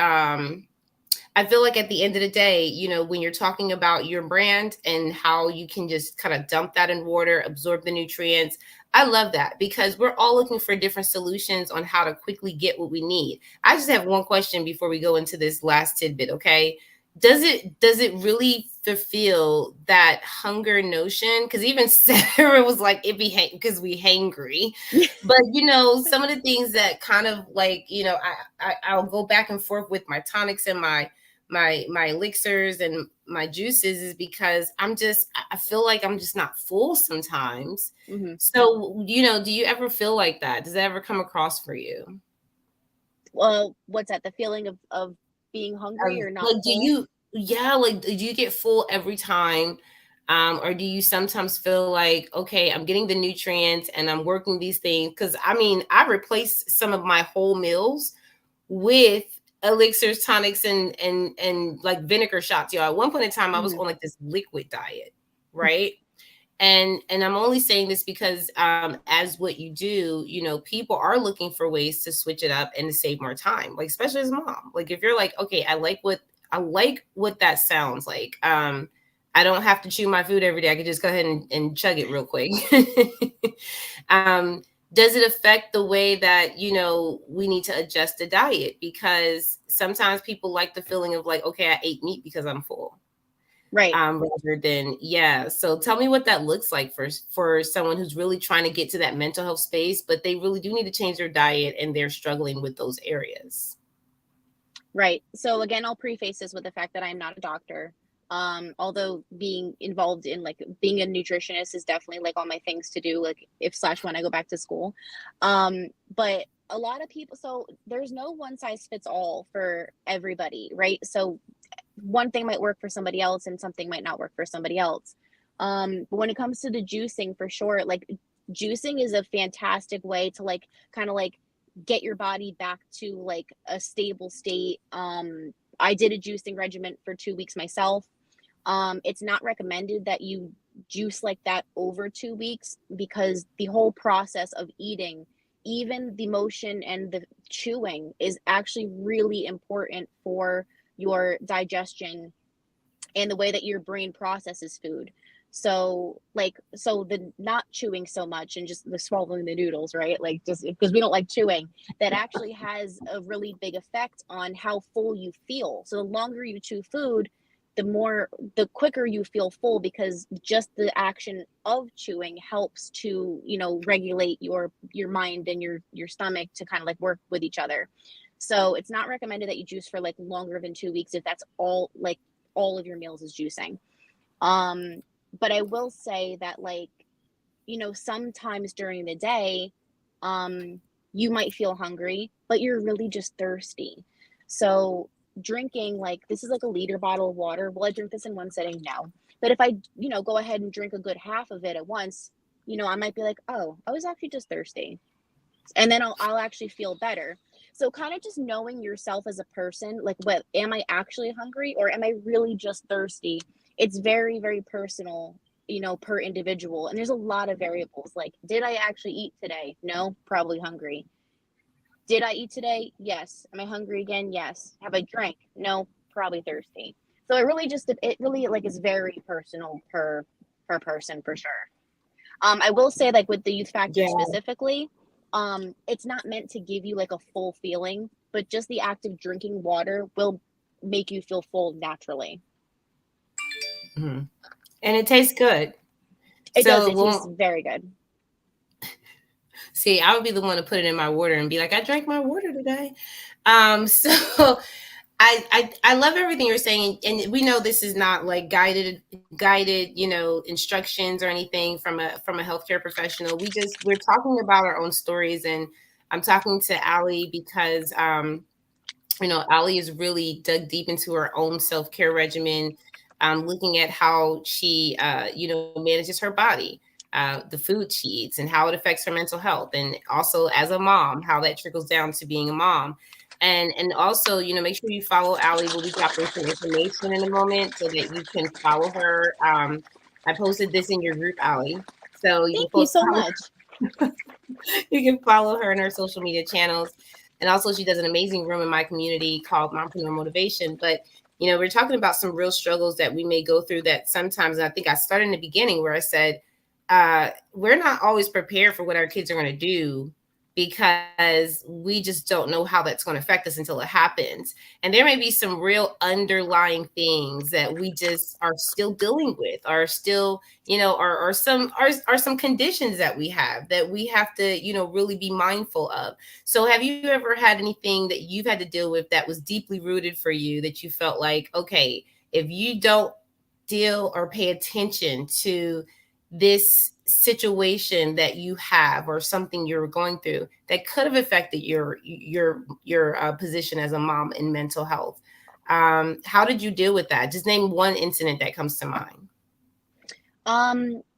I feel like at the end of the day, when you're talking about your brand and how you can just kind of dump that in water, absorb the nutrients, I love that because we're all looking for different solutions on how to quickly get what we need. I just have one question before we go into this last tidbit, okay? Does it really fulfill that hunger notion? Because even Sarah was like, "It be because we hangry," but some of the things that kind of like I'll go back and forth with my tonics and my elixirs and my juices is because I feel like I'm just not full sometimes. Mm-hmm. So do you ever feel like that? Does that ever come across for you? Well, what's that? The feeling of being hungry or not Like, full? do you get full every time? Or do you sometimes feel like, okay, I'm getting the nutrients and I'm working these things? Because I replaced some of my whole meals with elixirs, tonics, and like vinegar shots. Y'all, at one point in time, I was Mm-hmm. on like this liquid diet, right? And I'm only saying this because as what you do, you know, people are looking for ways to switch it up and to save more time, like especially as a mom. Like if you're like, okay, I like what that sounds like. I don't have to chew my food every day. I could just go ahead and chug it real quick. um, does it affect the way that, you know, we need to adjust the diet? Because sometimes people like the feeling of like, okay, I ate meat because I'm full. Right. Rather than, yeah. So tell me what that looks like for someone who's really trying to get to that mental health space, but they really do need to change their diet and they're struggling with those areas. Right. So again, I'll preface this with the fact that I'm not a doctor. Although being involved in like being a nutritionist is definitely like on my things to do, like if slash when I go back to school. But a lot of people, so there's no one size fits all for everybody, right? So one thing might work for somebody else and something might not work for somebody else. But when it comes to the juicing, for sure, like juicing is a fantastic way to like kind of like get your body back to like a stable state. I did a juicing regimen for 2 weeks myself. It's not recommended that you juice like that over 2 weeks because the whole process of eating, even the motion and the chewing, is actually really important for your digestion and the way that your brain processes food. So like so the not chewing so much and just the swallowing the noodles, right? Like just because we don't like chewing, that actually has a really big effect on how full you feel. So the longer you chew food, the quicker you feel full because just the action of chewing helps to, you know, regulate your mind and your stomach to kind of like work with each other. So it's not recommended that you juice for like longer than 2 weeks if that's all of your meals is juicing. Um, but I will say that like, you know, sometimes during the day, um, you might feel hungry, but you're really just thirsty. So drinking like this is like a liter bottle of water. Will I drink this in one sitting? No. But if I, you know, go ahead and drink a good half of it at once, you know, I might be like, oh, I was actually just thirsty. And then I'll actually feel better. So kind of just knowing yourself as a person, like what am I actually hungry or am I really just thirsty? It's very, very personal, you know, per individual. And there's a lot of variables. Like, did I actually eat today? No, probably hungry. Did I eat today? Yes. Am I hungry again? Yes. Have I drank? No, probably thirsty. So it really like is very personal per person for sure. I will say, like with the youth factor Yeah. specifically, it's not meant to give you like a full feeling, but just the act of drinking water will make you feel full naturally. Hmm. And it tastes good. It does. So it It tastes won't very good. see, I would be the one to put it in my water and be like, I drank my water today. So I love everything you're saying, and we know this is not like guided, you know, instructions or anything from a healthcare professional. We're talking about our own stories, and I'm talking to Allie because you know, Allie is really dug deep into her own self-care regimen, looking at how she you know, manages her body, the food she eats, and how it affects her mental health, and also as a mom, how that trickles down to being a mom. And also, you know, make sure you follow Allie. We'll be dropping some information in a moment so that you can follow her. I posted this in your group, Allie, so you can Thank you so follow much. you can follow her in her social media channels. And also, she does an amazing room in my community called Mompreneur Motivation. But, you know, we're talking about some real struggles that we may go through that sometimes, and I think I started in the beginning where I said, we're not always prepared for what our kids are going to do because we just don't know how that's going to affect us until it happens. And there may be some real underlying things that we just are still dealing with, are still, you know, are some conditions that we have to, you know, really be mindful of. So have you ever had anything that you've had to deal with that was deeply rooted for you that you felt like, okay, if you don't deal or pay attention to this situation that you have or something you're going through that could have affected your position as a mom in mental health, how did you deal with that? Just name one incident that comes to mind.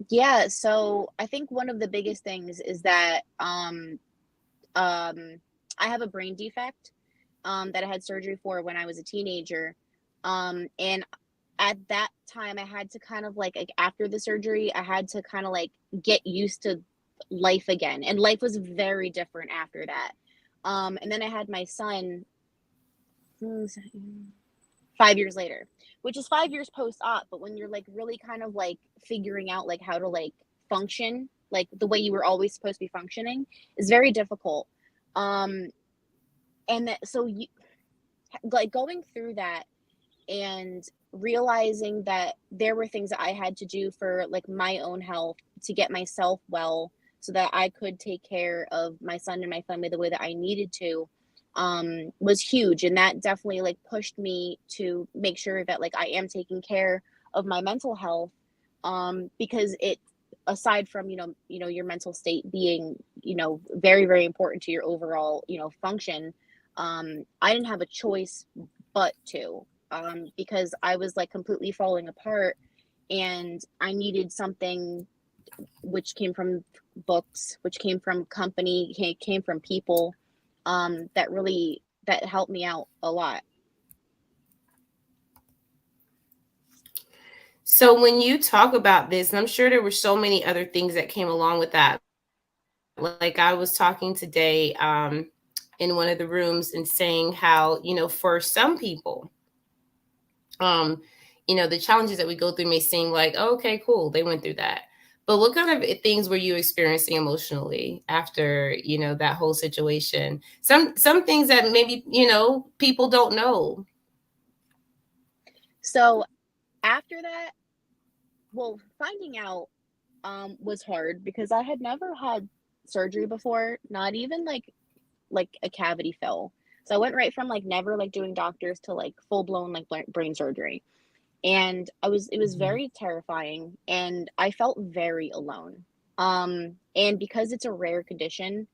Yeah, so I think one of the biggest things is that um I have a brain defect that I had surgery for when I was a teenager. And at that time I had to kind of like after the surgery, I had to kind of like get used to life again. And life was very different after that. And then I had my son 5 years later, which is 5 years post-op. But when you're like really kind of like figuring out like how to like function, like the way you were always supposed to be functioning, is very difficult. And that, so you like going through that and realizing that there were things that I had to do for like my own health to get myself well so that I could take care of my son and my family the way that I needed to, was huge. And that definitely like pushed me to make sure that like I am taking care of my mental health, because it, aside from your mental state being very very important to your overall function, I didn't have a choice but to, because I was like completely falling apart, and I needed something which came from books, which came from company, came from people, that helped me out a lot. So when you talk about this, and I'm sure there were so many other things that came along with that. Like I was talking today in one of the rooms and saying how, for some people, the challenges that we go through may seem like, oh, okay, cool, they went through that. But what kind of things were you experiencing emotionally after, that whole situation? Some things that maybe, people don't know. So after that, well, finding out was hard because I had never had surgery before, not even like a cavity fill. So I went right from like never like doing doctors to like full blown like brain surgery. And it was Mhm. very terrifying, and I felt very alone. And because it's a rare condition,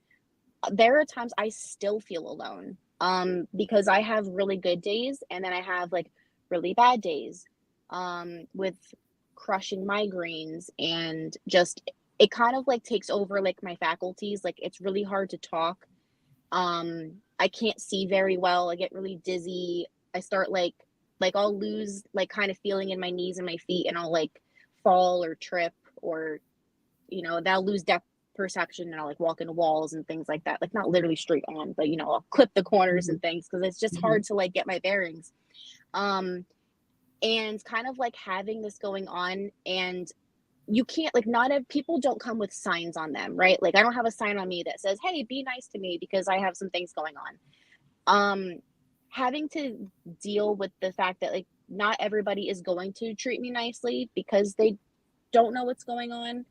there are times I still feel alone. Because I have really good days and then I have like really bad days, with crushing migraines, and just it kind of like takes over like my faculties. Like it's really hard to talk. I can't see very well. I get really dizzy. I start like I'll lose like kind of feeling in my knees and my feet, and I'll like fall or trip, or that'll lose depth perception, and I'll like walk into walls and things like that. Like not literally straight on, but I'll clip the corners Mhm. and things because it's just Mhm. hard to like get my bearings. Um, and kind of like having this going on, and you can't like not have people don't come with signs on them, right? Like I don't have a sign on me that says, "Hey, be nice to me," because I have some things going on. Um, Having to deal with the fact that like not everybody is going to treat me nicely because they don't know what's going on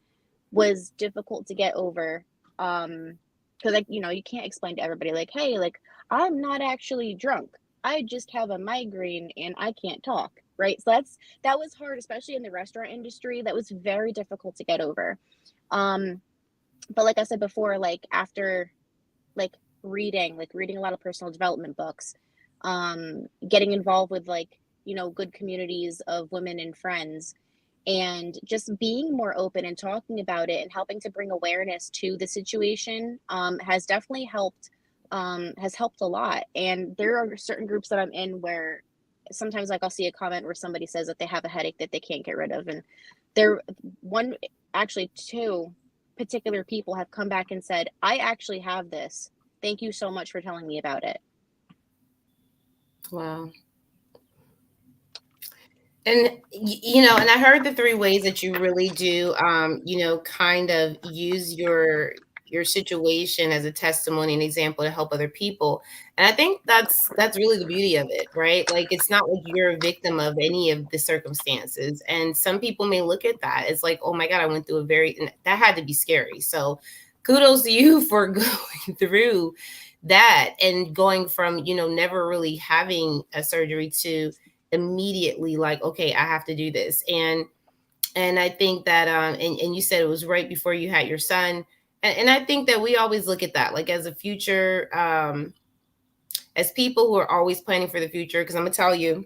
was difficult to get over. Because like you can't explain to everybody like, hey, like I'm not actually drunk. I just have a migraine and I can't talk. Right. So that was hard, especially in the restaurant industry. That was very difficult to get over. Um, but like I said before, like after like reading a lot of personal development books, getting involved with like good communities of women and friends, and just being more open and talking about it and helping to bring awareness to the situation, has definitely helped, has helped a lot. And there are certain groups that I'm in where sometimes like I'll see a comment where somebody says that they have a headache that they can't get rid of, and there one actually two particular people have come back and said, I actually have this, thank you so much for telling me about it. Wow. And and I heard the three ways that you really do, kind of use your situation as a testimony and example to help other people. And I think that's really the beauty of it, right? Like it's not like you're a victim of any of the circumstances. And some people may look at that as like, oh my God, I went through and that had to be scary. So kudos to you for going through that and going from, never really having a surgery to immediately like, okay, I have to do this. And I think that and you said it was right before you had your son. And I think that we always look at that like as a future, as people who are always planning for the future. Because I'm gonna tell you,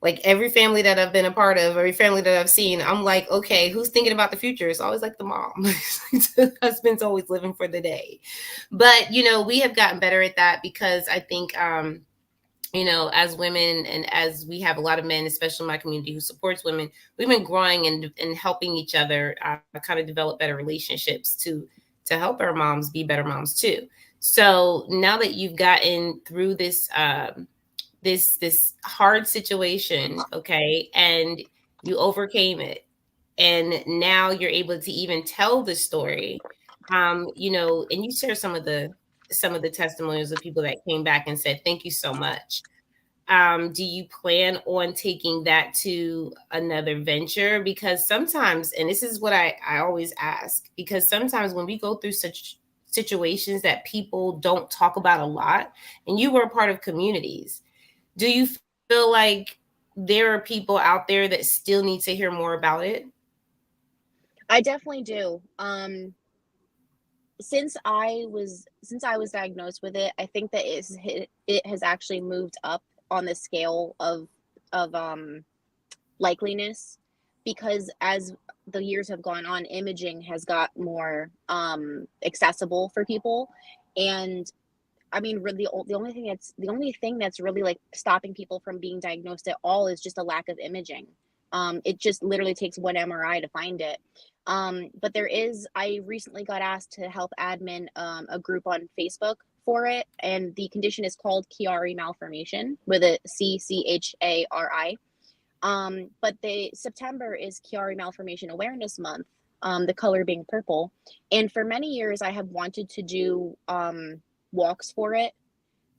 like every family that I've been a part of, every family that I've seen, I'm like, okay, who's thinking about the future? It's always like the mom. The husband's always living for the day. But we have gotten better at that because I think as women, and as we have a lot of men, especially in my community, who supports women, we've been growing and helping each other kind of develop better relationships to help our moms be better moms too. So now that you've gotten through this hard situation, okay, and you overcame it, and now you're able to even tell the story, and you share some of the testimonials of people that came back and said thank you so much. Do you plan on taking that to another venture? Because sometimes, and this is what I always ask, because sometimes when we go through such situations that people don't talk about a lot, and you were a part of communities, do you feel like there are people out there that still need to hear more about it? I definitely do. Since I was diagnosed with it, I think that it has actually moved up on the scale of likeliness, because as the years have gone on, imaging has got more accessible for people. And I mean, really, the only thing that's really like stopping people from being diagnosed at all is just a lack of imaging. It just literally takes one MRI to find it. But I recently got asked to help admin a group on Facebook for it, and the condition is called Chiari malformation, with a CCHARI. But the September is Chiari Malformation Awareness Month, the color being purple. And for many years, I have wanted to do walks for it,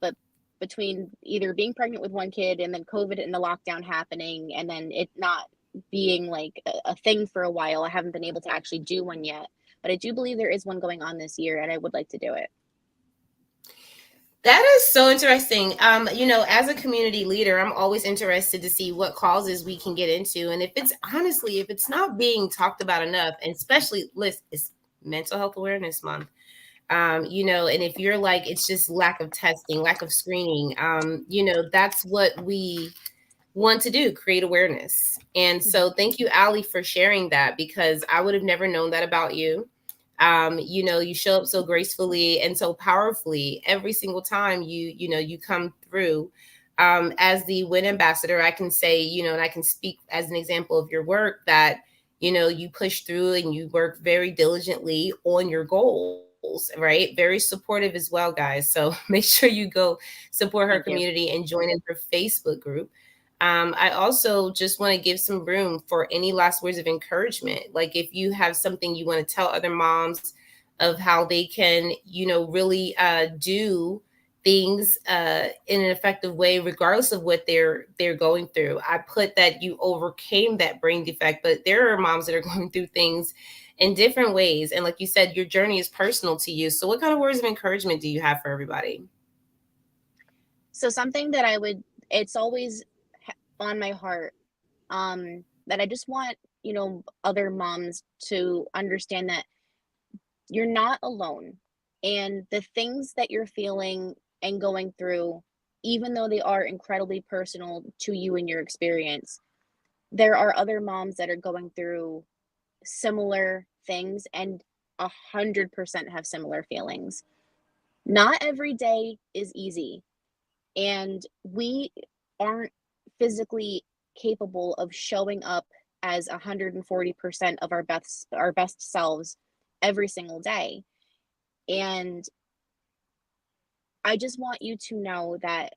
but between either being pregnant with one kid and then COVID and the lockdown happening, and then it not being like a thing for a while, I haven't been able to actually do one yet. But I do believe there is one going on this year, and I would like to do it. That is so interesting. As a community leader, I'm always interested to see what causes we can get into. And if it's not being talked about enough, and especially, listen, it's Mental Health Awareness Month. And if you're like, it's just lack of testing, lack of screening, that's what we want to do, create awareness. And so thank you, Allie, for sharing that, because I would have never known that about you. You show up so gracefully and so powerfully every single time you come through. As the WIN ambassador, I can say, and I can speak as an example of your work, that you push through and you work very diligently on your goals, right? Very supportive as well, guys. So make sure you go support her Thank you. community and join in her Facebook group. I also just want to give some room for any last words of encouragement. Like, if you have something you want to tell other moms of how they can, really do things in an effective way, regardless of what they're going through. I put that you overcame that brain defect, but there are moms that are going through things in different ways. And like you said, your journey is personal to you. So what kind of words of encouragement do you have for everybody? So something that it's always on my heart, that I just want, other moms to understand that you're not alone. And the things that you're feeling and going through, even though they are incredibly personal to you and your experience, there are other moms that are going through similar things and 100% have similar feelings. Not every day is easy, and we aren't physically capable of showing up as 140% of our best selves every single day. And I just want you to know that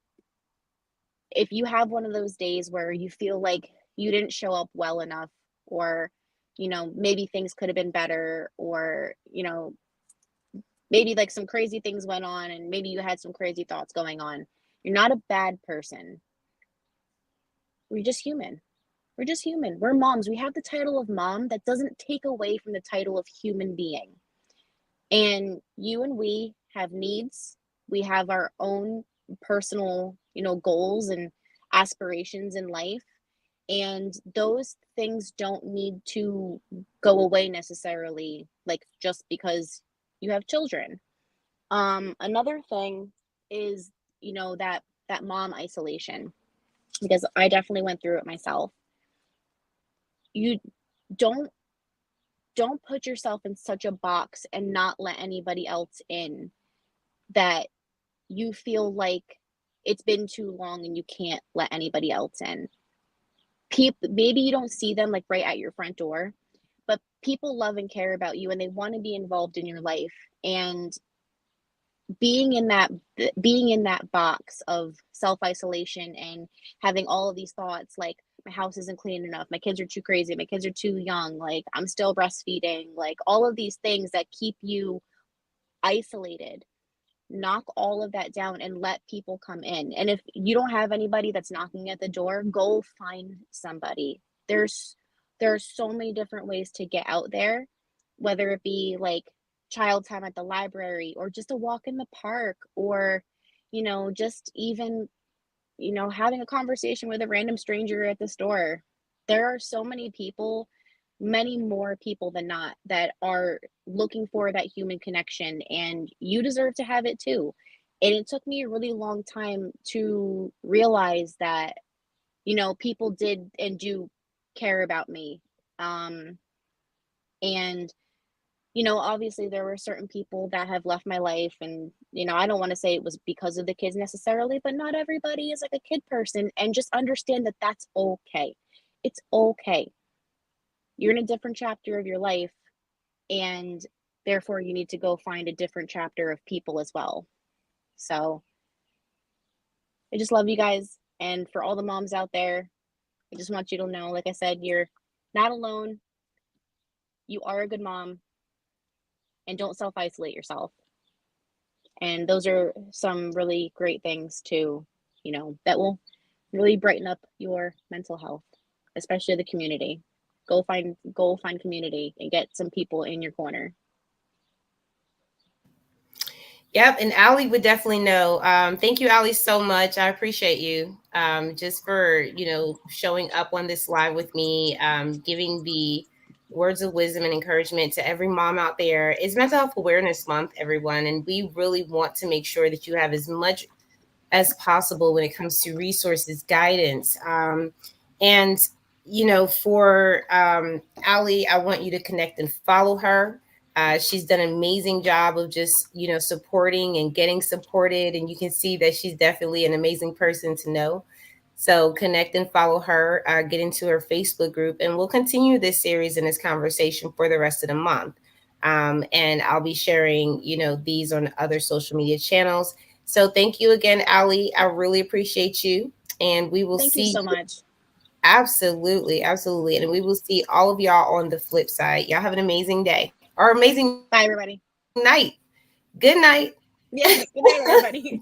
if you have one of those days where you feel like you didn't show up well enough, or maybe things could have been better, or maybe like some crazy things went on and maybe you had some crazy thoughts going on, you're not a bad person. We're just human. We're just human. We're moms. We have the title of mom. That doesn't take away from the title of human being. And you and we have needs. We have our own personal, goals and aspirations in life. And those things don't need to go away necessarily, like just because you have children. Another thing is, that mom isolation, because I definitely went through it myself. You don't don't put yourself in such a box and not let anybody else in, that you feel like it's been too long and you can't let anybody else in. Maybe you don't see them like right at your front door, but people love and care about you and they want to be involved in your life. And being in that being in that box of self-isolation and having all of these thoughts like my house isn't clean enough, my kids are too crazy, my kids are too young, like I'm still breastfeeding, like all of these things that keep you isolated, knock all of that down and let people come in. And if you don't have anybody that's knocking at the door, go find somebody. There's so many different ways to get out there, whether it be like child time at the library or just a walk in the park, or just even having a conversation with a random stranger at the store. There are so many people, many more people than not, that are looking for that human connection, and you deserve to have it too. And it took me a really long time to realize that, people did and do care about me. And obviously there were certain people that have left my life, and I don't want to say it was because of the kids necessarily, but not everybody is like a kid person, and just understand that that's okay. It's okay. You're in a different chapter of your life, and therefore you need to go find a different chapter of people as well. So I just love you guys, and for all the moms out there, I just want you to know, like I said, you're not alone. You are a good mom, and don't self-isolate yourself. And those are some really great things too, that will really brighten up your mental health, especially the community. Go find community and get some people in your corner. Yep, and Allie would definitely know. Thank you, Allie, so much. I appreciate you just for showing up on this live with me, giving the words of wisdom and encouragement to every mom out there. It's Mental Health Awareness Month, everyone, and we really want to make sure that you have as much as possible when it comes to resources, guidance, and for Allie, I want you to connect and follow her. She's done an amazing job of just supporting and getting supported, and you can see that she's definitely an amazing person to know. So connect and follow her. Get into her Facebook group, and we'll continue this series and this conversation for the rest of the month. And I'll be sharing these on other social media channels. So thank you again, Allie. I really appreciate you, and we will Thank you see so you. much. Absolutely, absolutely. And we will see all of y'all on the flip side. Y'all have an amazing day or amazing night. Bye, everybody. Good night. Yes, good night, everybody.